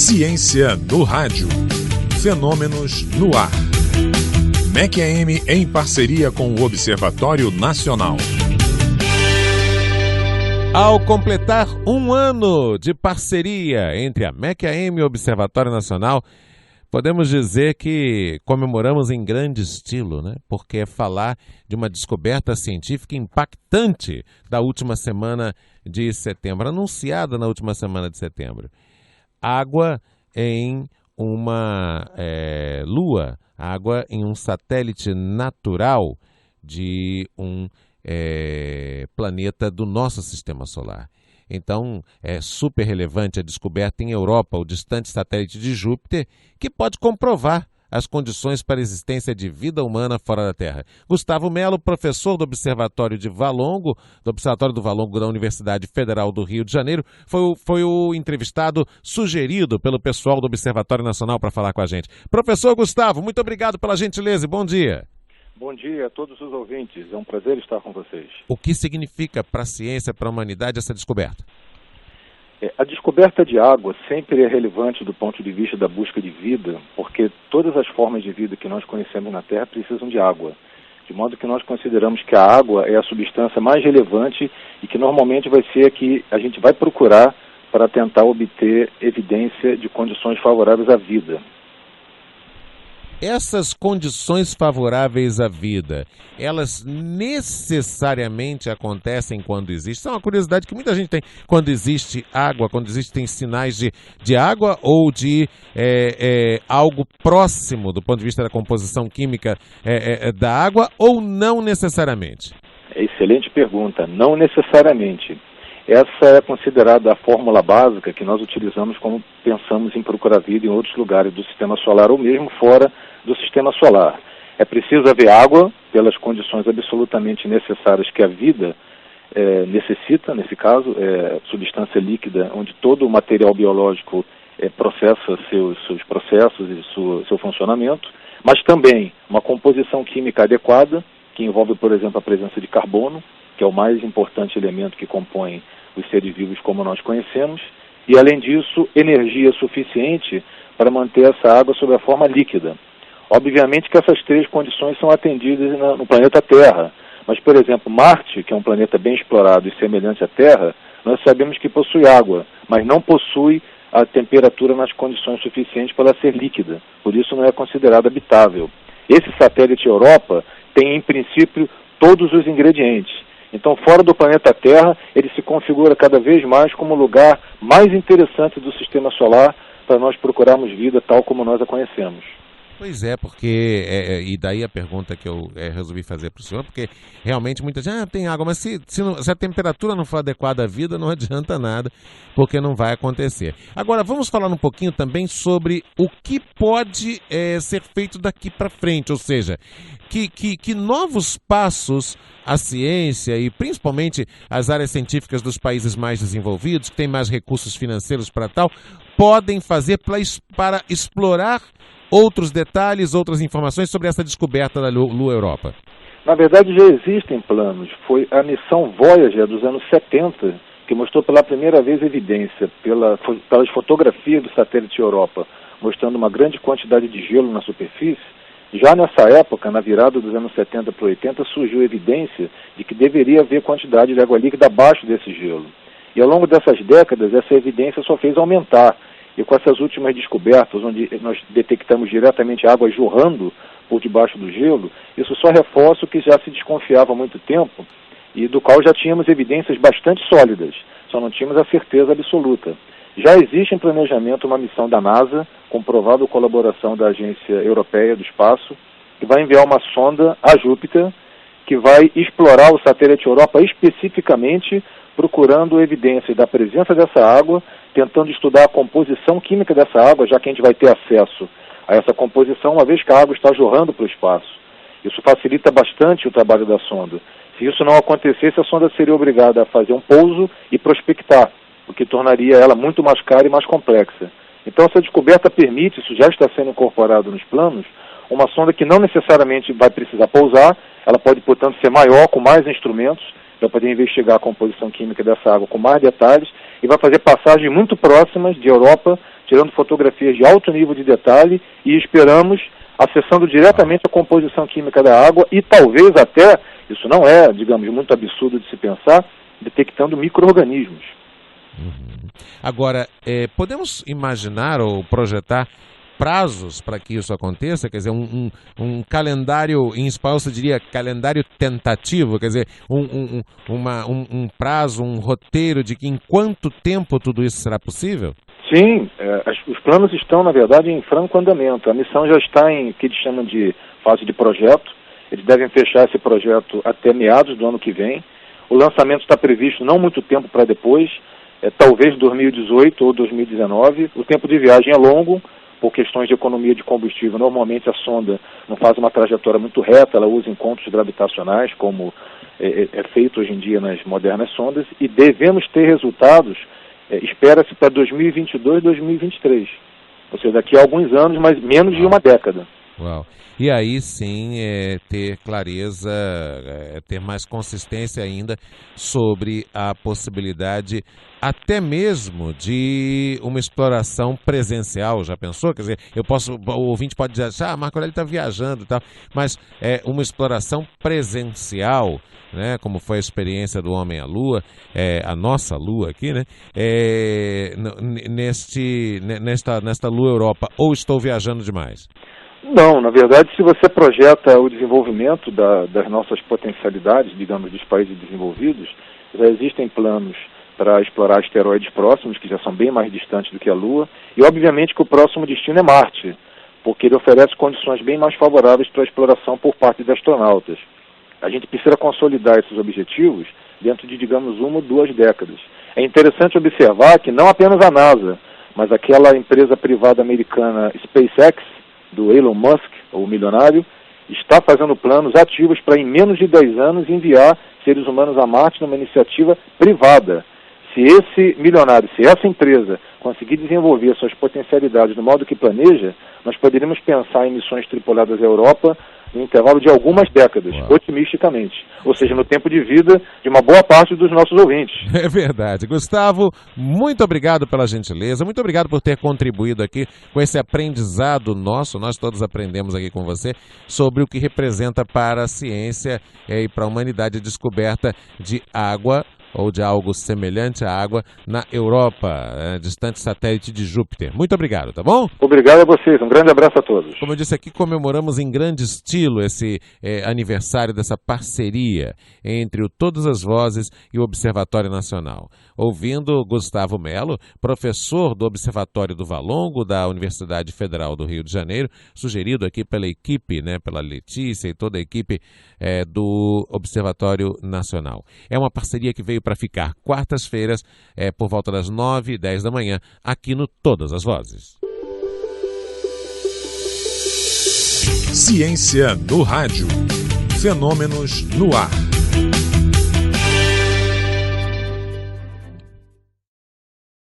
Ciência no rádio. Fenômenos no ar. MEC-AM em parceria com o Observatório Nacional. Ao completar um ano de parceria entre a MEC-AM e o Observatório Nacional, podemos dizer que comemoramos em grande estilo, né? Porque é falar de uma descoberta científica impactante da última semana de setembro, anunciada na última semana de setembro. Água em uma lua, água em um satélite natural de um planeta do nosso sistema solar. Então, é super relevante a descoberta em Europa, o distante satélite de Júpiter, que pode comprovar as condições para a existência de vida humana fora da Terra. Gustavo Melo, professor do Observatório do Valongo da Universidade Federal do Rio de Janeiro, foi o entrevistado sugerido pelo pessoal do Observatório Nacional para falar com a gente. Professor Gustavo, muito obrigado pela gentileza e bom dia. Bom dia a todos os ouvintes, é um prazer estar com vocês. O que significa para a ciência, para a humanidade, essa descoberta? A descoberta de água sempre é relevante do ponto de vista da busca de vida, porque todas as formas de vida que nós conhecemos na Terra precisam de água. De modo que nós consideramos que a água é a substância mais relevante e que normalmente vai ser a que a gente vai procurar para tentar obter evidência de condições favoráveis à vida. Essas condições favoráveis à vida, elas necessariamente acontecem quando existe? Isso é uma curiosidade que muita gente tem. Quando existe água, quando existem sinais de água ou de algo próximo do ponto de vista da composição química da água, ou não necessariamente? Excelente pergunta. Não necessariamente. Essa é considerada a fórmula básica que nós utilizamos quando pensamos em procurar vida em outros lugares do sistema solar ou mesmo fora do sistema solar. É preciso haver água pelas condições absolutamente necessárias que a vida necessita, nesse caso, substância líquida, onde todo o material biológico processa seus processos e seu funcionamento, mas também uma composição química adequada, que envolve, por exemplo, a presença de carbono, que é o mais importante elemento que compõe os seres vivos como nós conhecemos, e, além disso, energia suficiente para manter essa água sob a forma líquida. Obviamente que essas três condições são atendidas no planeta Terra, mas, por exemplo, Marte, que é um planeta bem explorado e semelhante à Terra, nós sabemos que possui água, mas não possui a temperatura nas condições suficientes para ela ser líquida, por isso não é considerado habitável. Esse satélite Europa tem, em princípio, todos os ingredientes. Então, fora do planeta Terra, ele se configura cada vez mais como o lugar mais interessante do sistema solar para nós procurarmos vida tal como nós a conhecemos. Pois é, porque, e daí a pergunta que eu resolvi fazer para o senhor, porque realmente muita gente, tem água, mas se a temperatura não for adequada à vida, não adianta nada, porque não vai acontecer. Agora, vamos falar um pouquinho também sobre o que pode ser feito daqui para frente, ou seja, que novos passos a ciência e principalmente as áreas científicas dos países mais desenvolvidos, que têm mais recursos financeiros para tal, podem fazer para explorar outros detalhes, outras informações sobre essa descoberta da Lua Europa? Na verdade, já existem planos. Foi a missão Voyager dos anos 70 que mostrou pela primeira vez evidência, pelas fotografias do satélite Europa, mostrando uma grande quantidade de gelo na superfície. Já nessa época, na virada dos anos 70 para 80, surgiu evidência de que deveria haver quantidade de água líquida abaixo desse gelo. E ao longo dessas décadas, essa evidência só fez aumentar. E com essas últimas descobertas, onde nós detectamos diretamente água jorrando por debaixo do gelo, isso só reforça o que já se desconfiava há muito tempo e do qual já tínhamos evidências bastante sólidas, só não tínhamos a certeza absoluta. Já existe em planejamento uma missão da NASA, com provável colaboração da Agência Europeia do Espaço, que vai enviar uma sonda a Júpiter, que vai explorar o satélite Europa especificamente, procurando evidências da presença dessa água, tentando estudar a composição química dessa água, já que a gente vai ter acesso a essa composição, uma vez que a água está jorrando para o espaço. Isso facilita bastante o trabalho da sonda. Se isso não acontecesse, a sonda seria obrigada a fazer um pouso e prospectar, o que tornaria ela muito mais cara e mais complexa. Então, essa descoberta permite, isso já está sendo incorporado nos planos, uma sonda que não necessariamente vai precisar pousar, ela pode, portanto, ser maior, com mais instrumentos, para poder investigar a composição química dessa água com mais detalhes, e vai fazer passagens muito próximas de Europa tirando fotografias de alto nível de detalhe e esperamos, acessando diretamente a composição química da água e talvez até, isso não é, digamos, muito absurdo de se pensar, detectando micro-organismos. Agora, podemos imaginar ou projetar prazos para que isso aconteça? Quer dizer, um calendário, em espanhol se diria calendário tentativo, quer dizer, um prazo, um roteiro de que em quanto tempo tudo isso será possível? Sim, os planos estão, na verdade, em franco andamento. A missão já está em o que eles chamam de fase de projeto. Eles devem fechar esse projeto até meados do ano que vem. O lançamento está previsto não muito tempo para depois, talvez 2018 ou 2019. O tempo de viagem é longo, por questões de economia de combustível. Normalmente a sonda não faz uma trajetória muito reta, ela usa encontros gravitacionais, como é feito hoje em dia nas modernas sondas, e devemos ter resultados, espera-se para 2022, 2023. Ou seja, daqui a alguns anos, mas menos de uma década. Uau. E aí sim ter clareza, ter mais consistência ainda sobre a possibilidade até mesmo de uma exploração presencial. Já pensou? Quer dizer, o ouvinte pode dizer, Marco Aurélio está viajando e tal, mas uma exploração presencial, né, como foi a experiência do Homem à Lua, a nossa Lua aqui, né, nesta Lua Europa, ou estou viajando demais? Não, na verdade, se você projeta o desenvolvimento das nossas potencialidades, digamos, dos países desenvolvidos, já existem planos para explorar asteroides próximos, que já são bem mais distantes do que a Lua, e obviamente que o próximo destino é Marte, porque ele oferece condições bem mais favoráveis para a exploração por parte de astronautas. A gente precisa consolidar esses objetivos dentro de, digamos, 1 ou 2 décadas. É interessante observar que não apenas a NASA, mas aquela empresa privada americana SpaceX, do Elon Musk, o milionário, está fazendo planos ativos para, em menos de 10 anos, enviar seres humanos a Marte numa iniciativa privada. Se esse milionário, se essa empresa conseguir desenvolver suas potencialidades do modo que planeja, nós poderíamos pensar em missões tripuladas à Europa no intervalo de algumas décadas, otimisticamente. Ou seja, no tempo de vida de uma boa parte dos nossos ouvintes. É verdade. Gustavo, muito obrigado pela gentileza, muito obrigado por ter contribuído aqui com esse aprendizado nosso, nós todos aprendemos aqui com você, sobre o que representa para a ciência e para a humanidade a descoberta de água, ou de algo semelhante à água na Europa, distante satélite de Júpiter. Muito obrigado, tá bom? Obrigado a vocês, um grande abraço a todos. Como eu disse aqui, comemoramos em grande estilo esse aniversário dessa parceria entre o Todas as Vozes e o Observatório Nacional. Ouvindo Gustavo Melo, professor do Observatório do Valongo, da Universidade Federal do Rio de Janeiro, sugerido aqui pela equipe, pela Letícia e toda a equipe do Observatório Nacional. É uma parceria que veio para ficar quartas-feiras, por volta das 9 e 10 da manhã, aqui no Todas as Vozes. Ciência no rádio. Fenômenos no ar.